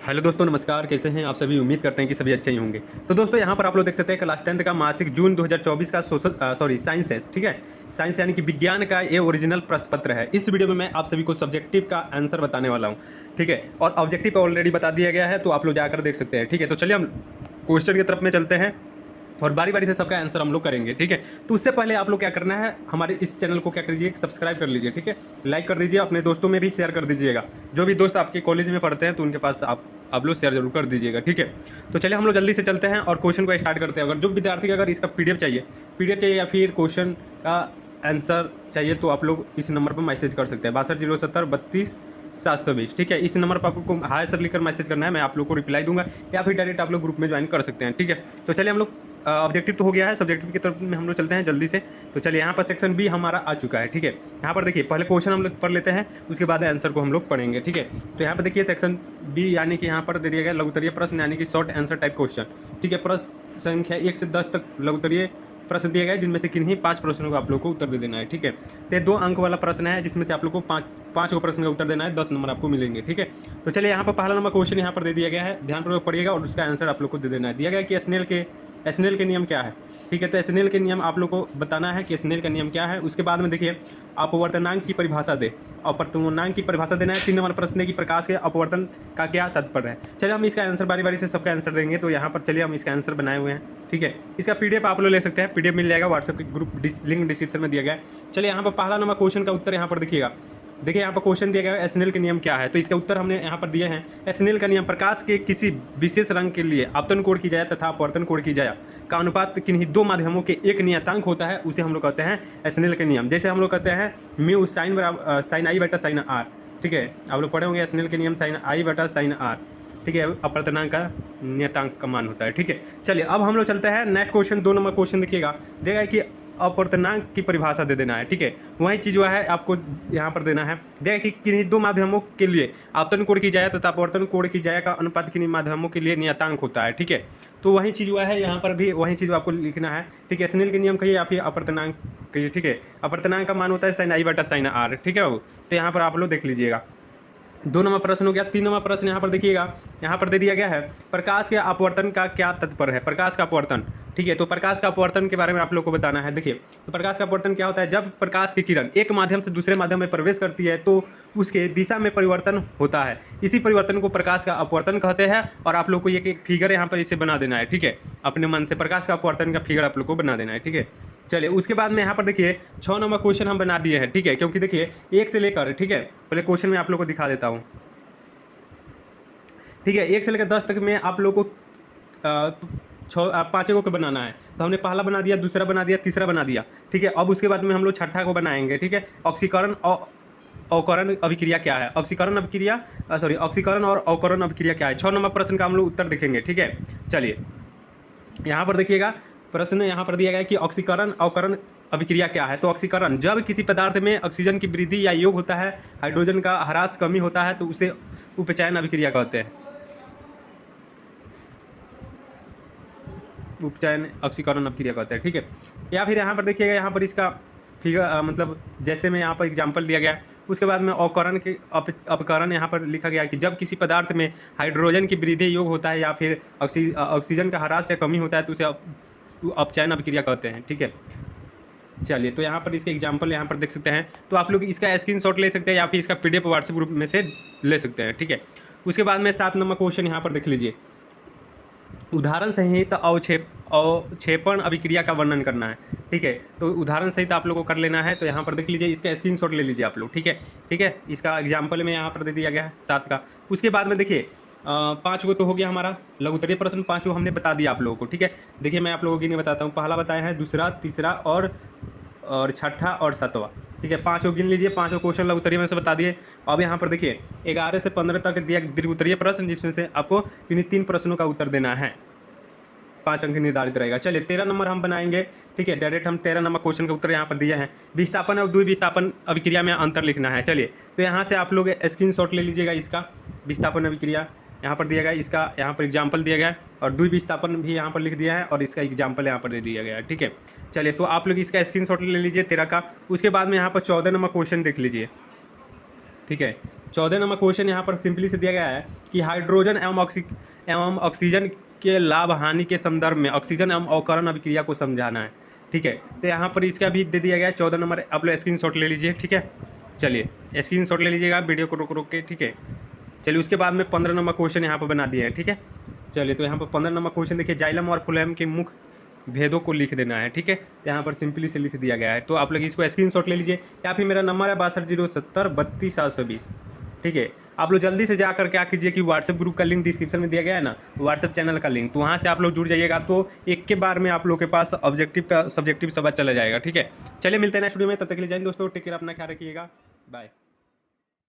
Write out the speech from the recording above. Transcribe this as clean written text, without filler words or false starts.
Hello दोस्तों, नमस्कार। कैसे हैं आप सभी? उम्मीद करते हैं कि सभी अच्छे ही होंगे। तो दोस्तों यहाँ पर आप लोग देख सकते हैं क्लास 10th का मासिक जून 2024 का साइंस है, ठीक है। साइंस यानी कि विज्ञान का ये ओरिजिनल प्रश्न पत्र है। इस वीडियो में मैं आप सभी को सब्जेक्टिव का आंसर बताने वाला हूँ, ठीक है। और ऑब्जेक्टिव ऑलरेडी बता दिया गया है, तो आप लोग जाकर देख सकते हैं, ठीक है। तो चलिए हम क्वेश्चन की तरफ में चलते हैं और बारी बारी से सबका आंसर हम लोग करेंगे, ठीक है। तो उससे पहले आप लोग क्या करना है, हमारे इस चैनल को क्या करिए, सब्सक्राइब कर लीजिए, ठीक है। लाइक कर दीजिए, अपने दोस्तों में भी शेयर कर दीजिएगा। जो भी दोस्त आपके कॉलेज में पढ़ते हैं तो उनके पास आप लोग शेयर जरूर कर दीजिएगा, ठीक है। तो चलिए हम लोग जल्दी से चलते हैं और क्वेश्चन को स्टार्ट करते हैं। अगर जो विद्यार्थी का अगर इसका पीडीएफ चाहिए या फिर क्वेश्चन का आंसर चाहिए तो आप लोग इस नंबर पर मैसेज कर सकते हैं 620732 ठीक है। इस नंबर पर आपको हाय सर लिखकर मैसेज करना है, मैं आप लोग को रिप्लाई दूंगा, या फिर डायरेक्ट आप लोग ग्रुप में ज्वाइन कर सकते हैं, ठीक है। तो चलिए हम लोग ऑब्जेक्टिव तो हो गया है, सब्जेक्टिव की तरफ में हम लोग चलते हैं जल्दी से। तो चलिए यहाँ पर सेक्शन बी हमारा आ चुका है, ठीक है। यहाँ पर देखिए पहले क्वेश्चन हम लोग पढ़ लेते हैं, उसके बाद आंसर को हम लोग पढ़ेंगे, ठीक है। तो यहाँ पर देखिए सेक्शन बी यानी कि यहाँ पर दे दिया गया लघुत्तरीय प्रश्न यानी कि शॉर्ट आंसर टाइप क्वेश्चन, ठीक है। प्रश्न संख्या 1 से 10 तक लघुत्तरीय प्रश्न दिए गए, जिनमें से किन्हीं 5 प्रश्नों का आप लोग को उत्तर दे देना है, ठीक है। तो 2 अंक वाला प्रश्न है, जिसमें से आप लोग को 5 प्रश्न का उत्तर देना है, 10 नंबर आपको मिलेंगे, ठीक है। तो चलिए यहाँ पर पहला नंबर क्वेश्चन यहाँ पर दे दिया गया है, ध्यानपूर्वक पढ़िएगा और उसका आंसर आप लोग को दे देना है। दिया गया कि एसनेल के नियम क्या है, ठीक है। तो एसनेल के नियम आप लोग को बताना है कि एसनेल का नियम क्या है। उसके बाद में देखिए अपवर्तनांक की परिभाषा दे, अपवर्तनांक की परिभाषा देना है। 3 नंबर प्रश्न है कि प्रकाश के अपवर्तन का क्या तात्पर्य है। चलिए हम इसका आंसर बारी बारी से सबका आंसर देंगे। तो यहाँ पर चलिए हम इसका आंसर बनाए हुए हैं, ठीक है। इसका पीडीएफ आप लोग ले सकते हैं, पीडीएफ मिल जाएगा व्हाट्सएप के ग्रुप लिंक डिस्क्रिप्शन में दिया गया है। चलिए यहाँ पर पहला नंबर क्वेश्चन का उत्तर यहाँ पर देखिएगा। देखिए यहाँ पर क्वेश्चन दिया गया है एसनेल के नियम क्या है, तो इसका उत्तर हमने यहाँ पर दिए हैं। एसनेल का नियम प्रकाश के किसी विशेष रंग के लिए आपतन कोण की जाए तथा अपवर्तन कोण की जाए का अनुपात किन्हीं 2 माध्यमों के एक नियतांक होता है, उसे हम लोग कहते हैं एसनेल के नियम। जैसे हम लोग कहते हैं म्यू साइन आई बटा साइन आर, ठीक है। आप लोग पढ़े होंगे एसनेल के नियम साइन आई बटा साइन आर, ठीक है। अपवर्तनांक का नियतांक का मान होता है, ठीक है। चलिए अब हम लोग चलते हैं नेक्स्ट क्वेश्चन। 2 नंबर क्वेश्चन देखिएगा, देगा कि अपवर्तनांक की परिभाषा दे देना है, ठीक है। वही चीज़ जो है आपको यहाँ पर देना है। देखिए कि किन्हीं 2 माध्यमों के लिए आपतन कोण की जाए तथा अपवर्तन कोण की जाए का अनुपात किन्हीं माध्यमों के लिए नियतांक होता है, ठीक है। तो वही चीज़ हुआ है यहाँ पर भी, वही चीज़ आपको लिखना है, ठीक है। एसनेल के नियम कहिए या फिर अपवर्तनांक कहिए, ठीक है। अपवर्तनांक का मान होता है साइन आई बटा साइन आर, ठीक है बाबू। तो यहाँ पर आप लोग देख लीजिएगा। 2 नंबर प्रश्न हो गया। 3 नंबर प्रश्न यहाँ पर देखिएगा, यहाँ पर दे दिया गया है प्रकाश के अपवर्तन का क्या तात्पर्य है। प्रकाश का अपवर्तन, ठीक है। तो प्रकाश का अपवर्तन के बारे में आप लोग को बताना है। देखिए तो प्रकाश का अपवर्तन क्या होता है, जब प्रकाश की किरण एक माध्यम से दूसरे माध्यम में प्रवेश करती है तो उसके दिशा में परिवर्तन होता है, इसी परिवर्तन को प्रकाश का अपवर्तन कहते हैं। और आप लोग को एक फिगर यहाँ पर इसे बना देना है, ठीक है। अपने मन से प्रकाश का अपवर्तन का फिगर आप लोग को बना देना है, ठीक है। चलिए उसके बाद में यहाँ पर देखिए 6 नंबर क्वेश्चन हम बना दिए हैं, ठीक है। क्योंकि देखिए 1 से लेकर, ठीक है, पहले क्वेश्चन में आप लोग को दिखा देता हूँ, ठीक है। 1 से लेकर 10 तक में आप लोग को 5 को बनाना है। तो हमने पहला बना दिया, दूसरा बना दिया, तीसरा बना दिया, ठीक है। अब उसके बाद में हम लोग छठा को बनाएंगे, ठीक है। ऑक्सीकरण और अवकरण अभिक्रिया क्या है, ऑक्सीकरण और अवकरण अभिक्रिया क्या है। 6 नंबर प्रश्न का हम लोग उत्तर देखेंगे, ठीक है। चलिए यहाँ पर देखिएगा, प्रश्न यहाँ पर दिया गया है कि ऑक्सीकरण अवकरण अभिक्रिया क्या है। तो ऑक्सीकरण जब किसी पदार्थ में ऑक्सीजन की वृद्धि या योग होता है, हाइड्रोजन का ह्रास कमी होता है, तो उसे उपचयन अभिक्रिया कहते हैं। उपचयन ऑक्सीकरण अभिक्रिया कहते हैं, ठीक है। या फिर यहाँ पर देखिएगा, यहाँ पर इसका फिगर मतलब जैसे में यहाँ पर एग्जाम्पल दिया गया। उसके बाद में अवकरण के अपकरण यहाँ पर लिखा गया कि जब किसी पदार्थ में हाइड्रोजन की वृद्धि योग होता है या फिर ऑक्सीजन का ह्रास या कमी होता है, तो उसे अपचयन अभिक्रिया कहते हैं, ठीक है। चलिए तो यहाँ पर इसके एग्जाम्पल यहाँ पर देख सकते हैं। तो आप लोग इसका स्क्रीनशॉट ले सकते हैं या फिर इसका पीडीएफ व्हाट्सएप ग्रुप में से ले सकते हैं, ठीक है। उसके बाद में 7 नंबर क्वेश्चन यहाँ पर देख लीजिए, उदाहरण सहित अवक्षेपण अभिक्रिया का वर्णन करना है, ठीक है। तो उदाहरण सहित आप लोगों को कर लेना है। तो यहाँ पर देख लीजिए, इसका स्क्रीनशॉट ले लीजिए आप लोग, ठीक है, ठीक है। इसका एग्जाम्पल में यहाँ पर दे दिया गया है 7 का। उसके बाद में देखिए 5 को तो हो गया हमारा लघुत्तरीय प्रश्न, 5 को हमने बता दिया आप लोगों को, ठीक है। देखिए मैं आप लोगों को नहीं बताता हूँ, पहला बताया है, दूसरा, तीसरा और छठा और 7वां, ठीक है। 5 को गिन लीजिए, 5 क्वेश्चन लघुत्तरीय में से बता दिए। अब यहाँ पर देखिए 11 से 15 तक दिया दीर्घोत्तरीय प्रश्न, जिसमें से आपको 3 प्रश्नों का उत्तर देना है, 5 अंक निर्धारित रहेगा। चलिए 13 नंबर हम बनाएंगे, ठीक है। डायरेक्ट हम 13 नंबर क्वेश्चन का उत्तर यहाँ पर दिया है। विस्थापन और द्विविस्थापन अभिक्रिया में अंतर लिखना है। चलिए तो यहाँ से आप लोग स्क्रीनशॉट ले लीजिएगा, इसका विस्थापन अभिक्रिया यहाँ पर दिया गया, इसका यहाँ पर एग्जाम्पल दिया गया है, और द्विविस्थापन भी यहाँ पर लिख दिया है, और इसका एग्जाम्पल यहाँ पर दे दिया गया है, ठीक है। चलिए तो आप लोग इसका स्क्रीनशॉट ले लीजिए 13 का। उसके बाद में यहाँ पर 14 नंबर क्वेश्चन देख लीजिए, ठीक है। 14 नंबर क्वेश्चन यहाँ पर सिंपली से दिया गया है कि हाइड्रोजन एवं ऑक्सीजन के लाभ हानि के संदर्भ में ऑक्सीजन एवं अवकरण अभिक्रिया को समझाना है। ठीक है, तो यहाँ पर इसका भी दे दिया गया है 14 नंबर। आप लोग स्क्रीनशॉट ले लीजिए। ठीक है, चलिए स्क्रीनशॉट ले लीजिएगा वीडियो को रोक के। ठीक है, चलिए उसके बाद में 15 नंबर क्वेश्चन यहाँ पर बना दिया है। ठीक है, चलिए तो यहाँ पर 15 नंबर क्वेश्चन देखिए, जाइलम और फ्लोएम के मुख्य भेदों को लिख देना है। ठीक है, तो यहाँ पर सिंपली से लिख दिया गया है, तो आप लोग इसको स्क्रीनशॉट ले लीजिए, या फिर मेरा नंबर है 6207032720। ठीक है, आप लोग जल्दी से जाकर क्या कीजिए कि व्हाट्सएप ग्रुप का लिंक डिस्क्रिप्शन में दिया गया है ना, व्हाट्सएप चैनल का लिंक, तो वहाँ से आप लोग जुड़ जाइएगा, तो एक के बार में आप लोग के पास ऑब्जेक्टिव का सब्जेक्टिव सब चला जाएगा। ठीक है, चलिए मिलते हैं नेक्स्ट वीडियो में, तब तक के लिए जय हिंद दोस्तों, टेक केयर, अपना ख्याल रखिएगा, बाय।